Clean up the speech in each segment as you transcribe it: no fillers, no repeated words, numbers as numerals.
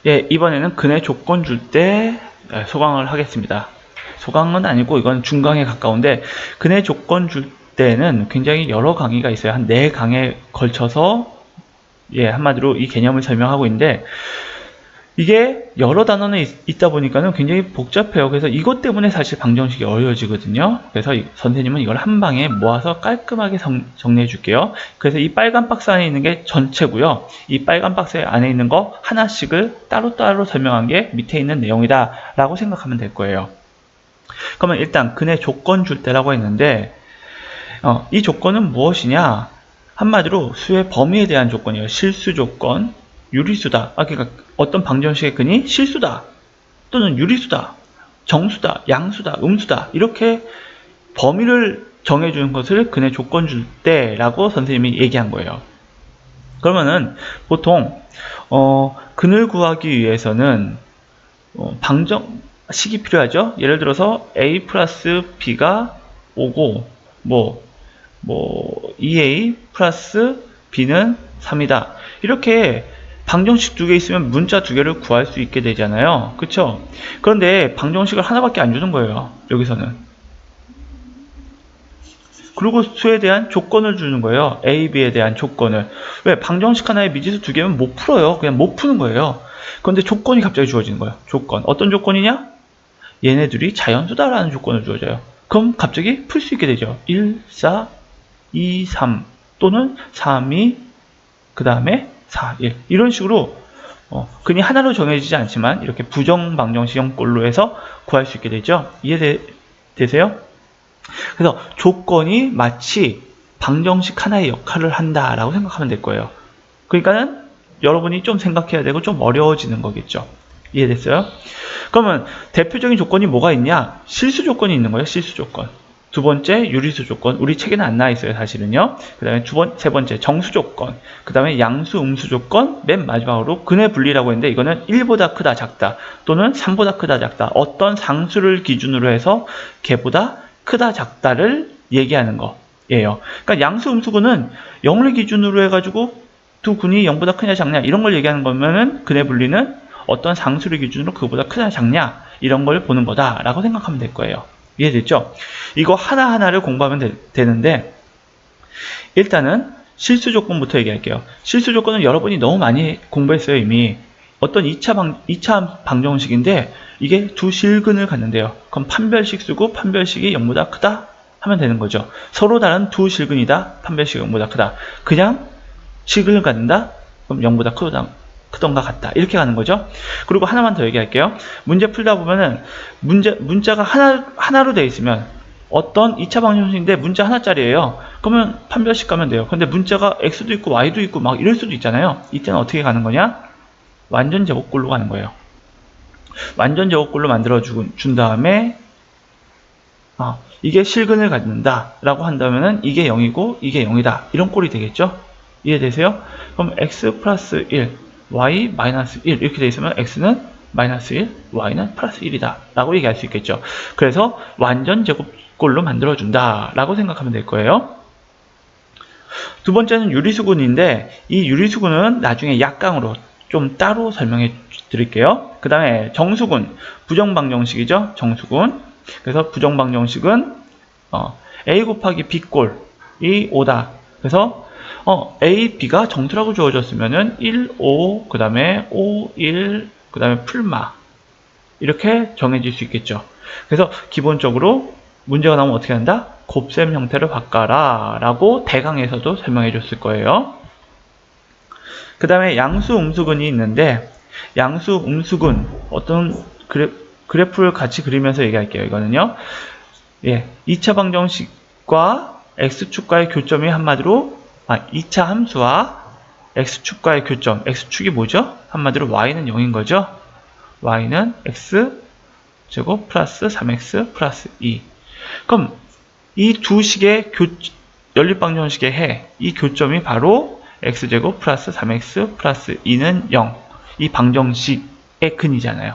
예, 이번에는 근의 조건 줄 때 소강을 하겠습니다. 소강은 아니고 이건 중강에 가까운데, 근의 조건 줄 때는 굉장히 여러 강의가 있어요. 한 4강에 걸쳐서 한마디로 이 개념을 설명하고 있는데, 이게 여러 단원에 있다 보니까는 굉장히 복잡해요. 그래서 이것 때문에 사실 방정식이 어려워지거든요. 그래서 선생님은 이걸 한 방에 모아서 깔끔하게 정리해 줄게요. 그래서 이 빨간 박스 안에 있는 게 전체고요. 이 빨간 박스 안에 있는 거 하나씩을 따로따로 설명한 게 밑에 있는 내용이다 라고 생각하면 될 거예요. 그러면 일단 근의 조건 줄 때라고 했는데, 이 조건은 무엇이냐? 한마디로 수의 범위에 대한 조건이에요. 실수 조건, 유리수다. 그러니까 어떤 방정식의 근이 실수다, 또는 유리수다, 정수다, 양수다, 음수다, 이렇게 범위를 정해주는 것을 근의 조건 줄 때라고 선생님이 얘기한 거예요. 그러면은 보통 근을 구하기 위해서는 방정식이 필요하죠. 예를 들어서 a 플러스 b가 5고 뭐 2a 플러스 b는 3이다. 이렇게 방정식 2개 있으면 문자 2개를 구할 수 있게 되잖아요. 그쵸? 그런데 방정식을 하나밖에 안 주는 거예요. 여기서는. 그리고 수에 대한 조건을 주는 거예요. a, b에 대한 조건을. 왜? 방정식 하나에 미지수 2개면 못 풀어요. 그냥 못 푸는 거예요. 그런데 조건이 갑자기 주어지는 거예요. 조건. 어떤 조건이냐? 얘네들이 자연수다라는 조건을 주어져요. 그럼 갑자기 풀 수 있게 되죠. 1, 4, 2, 3 또는 3, 2, 그 다음에 4, 1 이런 식으로 근이 하나로 정해지지 않지만 이렇게 부정방정식형 꼴로 해서 구할 수 있게 되죠. 이해되세요? 그래서 조건이 마치 방정식 하나의 역할을 한다라고 생각하면 될 거예요. 그러니까는 여러분이 좀 생각해야 되고 좀 어려워지는 거겠죠. 이해됐어요? 그러면 대표적인 조건이 뭐가 있냐? 실수 조건이 있는 거예요. 실수 조건. 두 번째 유리수 조건. 우리 책에는 안 나와 있어요, 사실은요. 그 다음에 세 번째 정수 조건. 그 다음에 양수, 음수 조건. 맨 마지막으로 근의 분리라고 했는데 이거는 1보다 크다, 작다 또는 3보다 크다, 작다. 어떤 상수를 기준으로 해서 걔보다 크다, 작다를 얘기하는 거예요. 그러니까 양수, 음수근은 0을 기준으로 해가지고 두 근이 0보다 크냐, 작냐 이런 걸 얘기하는 거면은 근의 분리는 어떤 상수를 기준으로 그보다 크냐, 작냐 이런 걸 보는 거다라고 생각하면 될 거예요. 이해됐죠? 이거 하나하나를 공부하면 되는데 일단은 실수 조건부터 얘기할게요. 실수 조건은 여러분이 너무 많이 공부했어요. 이미 어떤 2차 방정식인데 이게 두 실근을 갖는데요. 그럼 판별식 쓰고 판별식이 0보다 크다 하면 되는 거죠. 서로 다른 두 실근이다. 판별식이 0보다 크다. 그냥 실근을 갖는다. 그럼 0보다 크던가 같다. 이렇게 가는 거죠. 그리고 하나만 더 얘기할게요. 문제 풀다 보면은 문자가 하나로 되어 있으면 어떤 2차 방정식인데 문자 하나짜리예요. 그러면 판별식 가면 돼요. 근데 문자가 x도 있고 y도 있고 막 이럴 수도 있잖아요. 이때는 어떻게 가는 거냐? 완전 제곱꼴로 가는 거예요. 완전 제곱꼴로 만들어 준 다음에 이게 실근을 갖는다 라고 한다면은 이게 0이고 이게 0이다 이런 꼴이 되겠죠. 이해되세요? 그럼 x 플러스 1 y 마이너스 1 이렇게 되어 있으면 x는 마이너스 1 y는 플러스 1이다 라고 얘기할 수 있겠죠. 그래서 완전 제곱꼴로 만들어 준다 라고 생각하면 될 거예요. 두 번째는 유리수근인데 이 유리수근은 나중에 약강으로 좀 따로 설명해 드릴게요. 그 다음에 정수근, 부정방정식이죠. 정수근. 그래서 부정방정식은 a 곱하기 b꼴이 5다. 그래서 a, b가 정수라고 주어졌으면은 1, 5, 그 다음에 5, 1, 그 다음에 풀마 이렇게 정해질 수 있겠죠. 그래서 기본적으로 문제가 나오면 어떻게 한다? 곱셈 형태를 바꿔라 라고 대강에서도 설명해 줬을 거예요. 그 다음에 양수, 음수근이 있는데 양수, 음수근 어떤 그래프를 같이 그리면서 얘기할게요. 이거는요. 2차 방정식과 x축과의 교점이 한마디로 2차 함수와 x축과의 교점. x축이 뭐죠? 한마디로 y는 0인 거죠. y는 x제곱 플러스 3x 플러스 2. 그럼 이 두 식의 연립방정식의 해, 이 교점이 바로 x제곱 플러스 3x 플러스 2는 0. 이 방정식의 근이잖아요.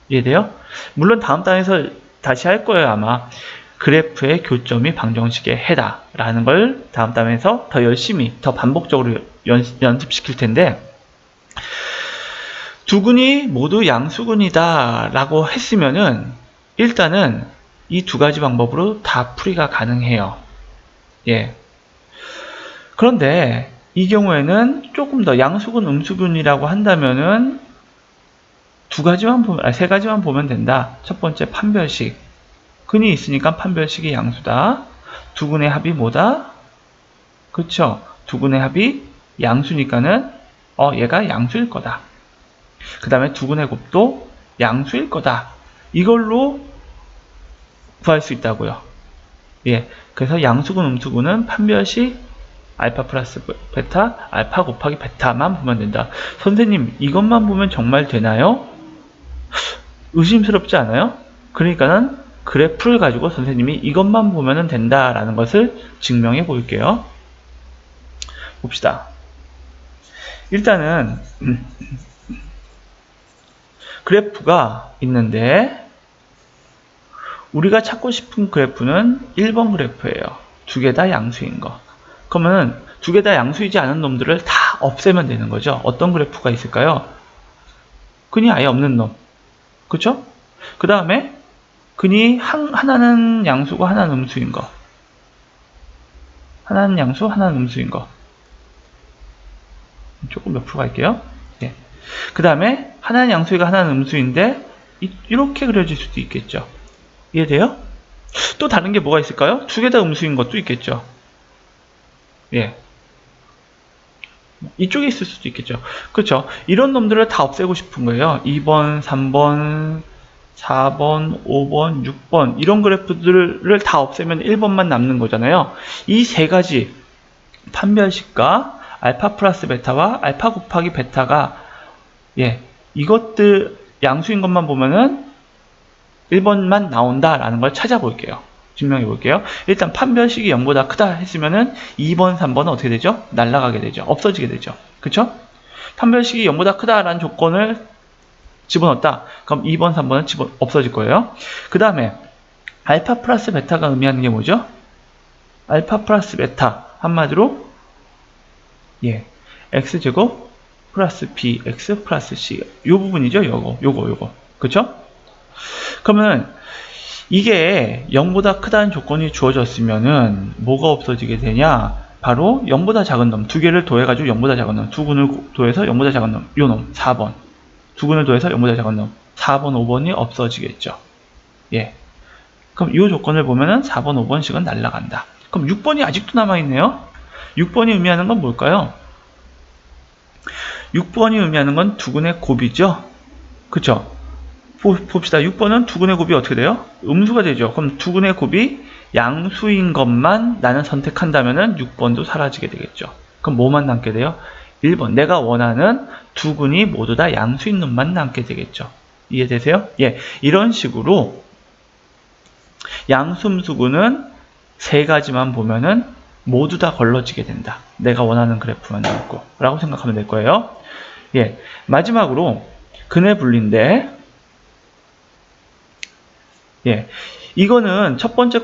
이해돼요? 물론 다음 단에서 다시 할 거예요. 아마 그래프의 교점이 방정식의 해다 라는 걸 다음 단에서 더 열심히 더 반복적으로 연습시킬 텐데 두 근이 모두 양수근이다 라고 했으면은 일단은 이 두 가지 방법으로 다 풀이가 가능해요. 예. 그런데 이 경우에는 조금 더 양수근, 음수근이라고 한다면은 세 가지만 보면 된다. 첫 번째 판별식. 근이 있으니까 판별식이 양수다. 두 근의 합이 뭐다? 그쵸? 두 근의 합이 양수니까는 얘가 양수일 거다. 그 다음에 두 근의 곱도 양수일 거다. 이걸로 구할 수 있다고요. 예, 그래서 양수근, 음수근은 판별식 알파 플러스 베타, 알파 곱하기 베타만 보면 된다. 선생님, 이것만 보면 정말 되나요? 의심스럽지 않아요? 그러니까는 그래프를 가지고 선생님이 이것만 보면 된다라는 것을 증명해 볼게요. 봅시다. 일단은 그래프가 있는데 우리가 찾고 싶은 그래프는 1번 그래프예요. 두 개 다 양수인 거. 그러면 두 개 다 양수이지 않은 놈들을 다 없애면 되는 거죠. 어떤 그래프가 있을까요? 근이 아예 없는 놈. 그쵸? 그 다음에 근이 하나는 양수고 하나는 음수인 거. 하나는 양수, 하나는 음수인 거. 조금 옆으로 갈게요. 예. 그 다음에 하나는 양수이고 하나는 음수인데 이렇게 그려질 수도 있겠죠. 이해돼요? 또 다른 게 뭐가 있을까요? 두 개 다 음수인 것도 있겠죠. 예. 이쪽에 있을 수도 있겠죠. 그렇죠. 이런 놈들을 다 없애고 싶은 거예요. 2번, 3번, 4번, 5번, 6번 이런 그래프들을 다 없애면 1번만 남는 거잖아요. 이 세 가지 판별식과 알파 플러스 베타와 알파 곱하기 베타가 이것들 양수인 것만 보면은 1번만 나온다라는 걸 찾아볼게요. 증명해 볼게요. 일단 판별식이 0보다 크다 했으면은 2번, 3번은 어떻게 되죠? 날아가게 되죠. 없어지게 되죠. 그쵸? 판별식이 0보다 크다라는 조건을 집어넣었다. 그럼 2번, 3번은 없어질 거예요. 그 다음에 알파 플러스 베타가 의미하는 게 뭐죠? 알파 플러스 베타 한마디로 x제곱 플러스 bx 플러스 c 요 부분이죠. 요거 그쵸? 그러면 이게 0보다 크다는 조건이 주어졌으면은 뭐가 없어지게 되냐? 바로 0보다 작은 놈, 두 개를 더해가지고 0보다 작은 놈, 두 근을 더해서 0보다 작은 놈, 요 놈, 4번. 두 근을 더해서 0보다 작은 놈, 4번, 5번이 없어지겠죠. 예. 그럼 이 조건을 보면은 4번, 5번씩은 날라간다. 그럼 6번이 아직도 남아있네요. 6번이 의미하는 건 뭘까요? 6번이 의미하는 건 두 근의 곱이죠. 그쵸? 봅시다. 6번은 두 근의 곱이 어떻게 돼요? 음수가 되죠. 그럼 두 근의 곱이 양수인 것만 나는 선택한다면은 6번도 사라지게 되겠죠. 그럼 뭐만 남게 돼요? 1번. 내가 원하는 두 근이 모두 다 양수인 놈만 남게 되겠죠. 이해되세요? 예. 이런 식으로 양수음수근은 세 가지만 보면은 모두 다 걸러지게 된다. 내가 원하는 그래프만 남고 라고 생각하면 될 거예요. 예. 마지막으로 근의 분리인데 이거는 첫 번째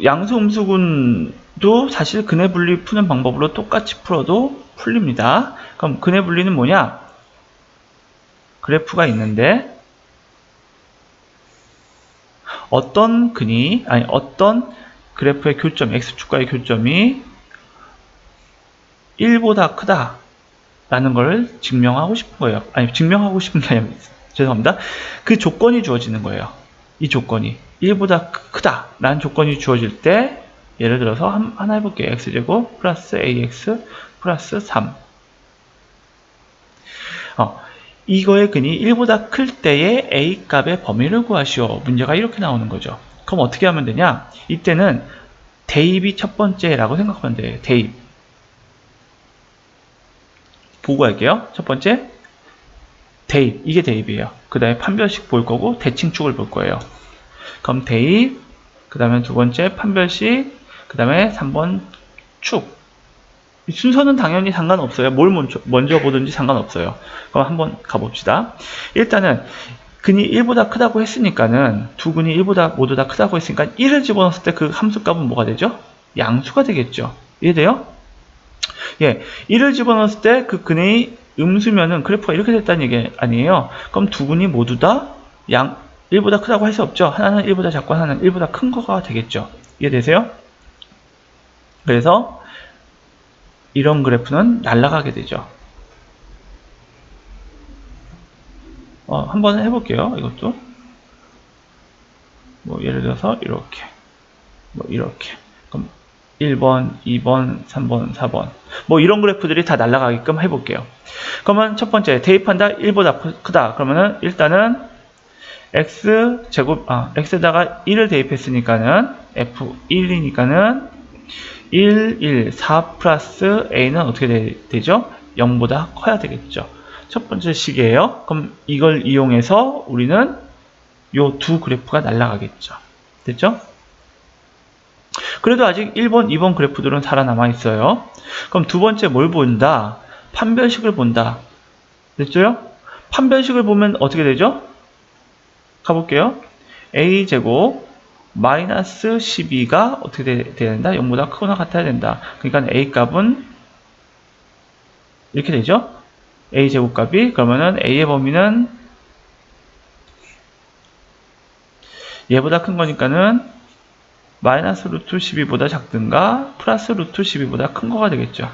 양수 음수근도 사실 근의 분리 푸는 방법으로 똑같이 풀어도 풀립니다. 그럼 근의 분리는 뭐냐? 그래프가 있는데 어떤 그래프의 교점, x축과의 교점이 1보다 크다 라는 걸 증명하고 싶은 거예요. 아니, 증명하고 싶은 게 아니라 죄송합니다. 그 조건이 주어지는 거예요. 이 조건이 1보다 크다 라는 조건이 주어질 때 예를 들어서 하나 해볼게요. x제곱 플러스 ax 플러스 3 이거의 근이 1보다 클 때의 a 값의 범위를 구하시오. 문제가 이렇게 나오는 거죠. 그럼 어떻게 하면 되냐? 이때는 대입이 첫 번째라고 생각하면 돼요. 대입 보고 할게요. 첫 번째 대입, 이게 대입이에요. 그 다음에 판별식 볼 거고 대칭축을 볼 거예요. 그럼 대입, 그 다음에 두 번째 판별식, 그 다음에 3번 축. 순서는 당연히 상관없어요. 뭘 먼저 보든지 상관없어요. 그럼 한번 가봅시다. 일단은 근이 1보다 크다고 했으니까는 두 근이 1보다 모두 다 크다고 했으니까 1을 집어넣었을 때 그 함수값은 뭐가 되죠? 양수가 되겠죠. 이해돼요? 예, 1을 집어넣었을 때 그 근의 음수면은 그래프가 이렇게 됐다는 얘기 아니에요. 그럼 두 군이 모두 다 1보다 크다고 할 수 없죠. 하나는 1보다 작고 하나는 1보다 큰 거가 되겠죠. 이해되세요? 그래서 이런 그래프는 날아가게 되죠. 한번 해볼게요. 이것도 뭐 예를 들어서 이렇게 이렇게 그럼 1번, 2번, 3번, 4번 뭐 이런 그래프들이 다 날아가게끔 해볼게요. 그러면 첫 번째 대입한다 1보다 크다. 그러면은 일단은 x에다가 1을 대입했으니까는 f1이니까는 1, 4 플러스 a는 어떻게 되죠? 0보다 커야 되겠죠. 첫 번째 식이에요. 그럼 이걸 이용해서 우리는 요 두 그래프가 날아가겠죠. 됐죠? 그래도 아직 1번, 2번 그래프들은 살아남아 있어요. 그럼 두 번째 뭘 본다? 판별식을 본다. 됐죠? 판별식을 보면 어떻게 되죠? 가볼게요. a제곱 마이너스 12가 어떻게 돼야 된다? 0보다 크거나 같아야 된다. 그러니까 a 값은 이렇게 되죠? a제곱 값이 그러면은 a의 범위는 얘보다 큰 거니까는 마이너스 루트 12보다 작든가 플러스 루트 12보다 큰 거가 되겠죠.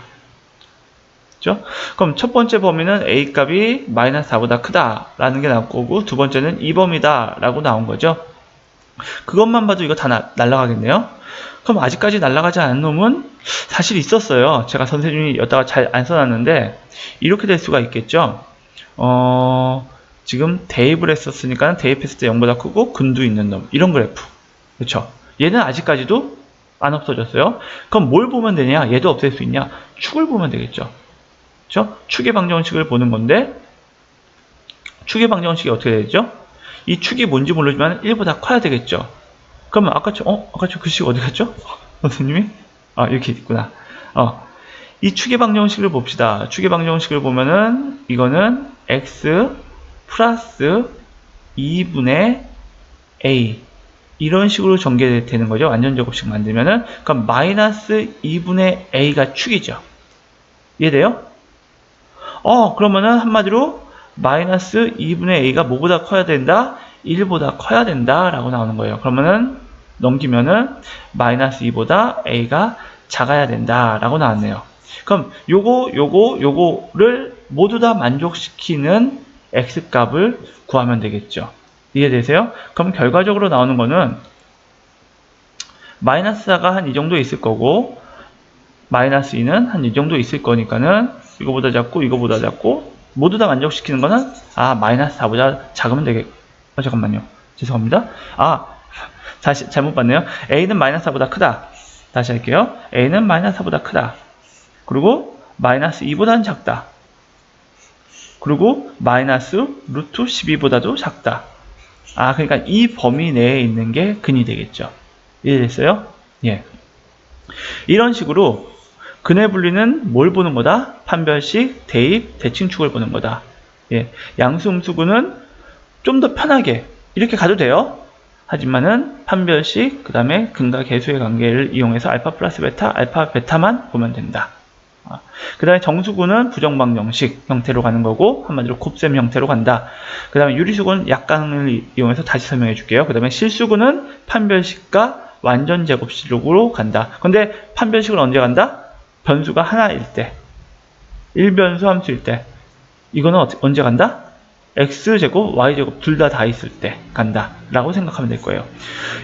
그렇죠? 그럼 첫 번째 범위는 a 값이 마이너스 4보다 크다라는 게 나올 거고 두 번째는 이 범위다라고 나온 거죠. 그것만 봐도 이거 다 날아가겠네요. 그럼 아직까지 날아가지 않은 놈은 사실 있었어요. 제가 선생님이 여기다가 잘 안 써놨는데 이렇게 될 수가 있겠죠. 지금 대입을 했었으니까 대입했을 때 0보다 크고 근도 있는 놈 이런 그래프. 그렇죠? 얘는 아직까지도 안 없어졌어요. 그럼 뭘 보면 되냐? 얘도 없앨 수 있냐? 축을 보면 되겠죠. 그렇죠? 축의 방정식을 보는 건데 축의 방정식이 어떻게 되죠? 이 축이 뭔지 모르지만 1보다 커야 되겠죠. 그러면 아까 저 글씨 어디 갔죠? 선생님이? 이렇게 있구나. 이 축의 방정식을 봅시다. 축의 방정식을 보면은 이거는 x 플러스 2분의 a 이런 식으로 전개되는 거죠. 완전제곱식 만들면은 그럼 마이너스 2분의 a가 축이죠. 이해돼요? 그러면은 한마디로 마이너스 2분의 a가 뭐보다 커야 된다? 1보다 커야 된다 라고 나오는 거예요. 그러면은 넘기면은 마이너스 2보다 a가 작아야 된다 라고 나왔네요. 그럼 요거를 모두 다 만족시키는 x값을 구하면 되겠죠. 이해되세요? 그럼 결과적으로 나오는 거는 마이너스 4가 한 이 정도 있을 거고 마이너스 2는 한 이 정도 있을 거니까는 이거보다 작고 이거보다 작고 모두 다 만족시키는 거는 마이너스 4보다 작으면 되겠고 잠깐만요. 죄송합니다. 다시 잘못 봤네요. a는 마이너스 4보다 크다. 다시 할게요. a는 마이너스 4보다 크다. 그리고 마이너스 2보다는 작다. 그리고 마이너스 루트 12보다도 작다. 그러니까 이 범위 내에 있는 게 근이 되겠죠. 이해됐어요? 예. 이런 식으로 근의 분리는 뭘 보는 거다? 판별식, 대입, 대칭축을 보는 거다. 예. 양수, 음수근은 좀 더 편하게 이렇게 가도 돼요. 하지만은 판별식, 그 다음에 근과 계수의 관계를 이용해서 알파 플러스 베타, 알파 베타만 보면 된다. 그 다음에 정수구는 부정방정식 형태로 가는 거고 한마디로 곱셈 형태로 간다. 그 다음에 유리수구는 약강을 이용해서 다시 설명해 줄게요. 그 다음에 실수구는 판별식과 완전제곱식으로 간다. 근데 판별식은 언제 간다? 변수가 하나일 때 1변수 함수일 때 이거는 언제 간다? x제곱, y제곱 둘 다 있을 때 간다 라고 생각하면 될 거예요.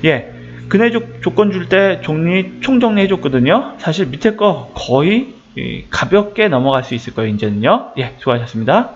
예, 근해 조건 줄 때 총정리 해줬거든요. 사실 밑에 거 거의 가볍게 넘어갈 수 있을 거예요. 이제는요. 예, 수고하셨습니다.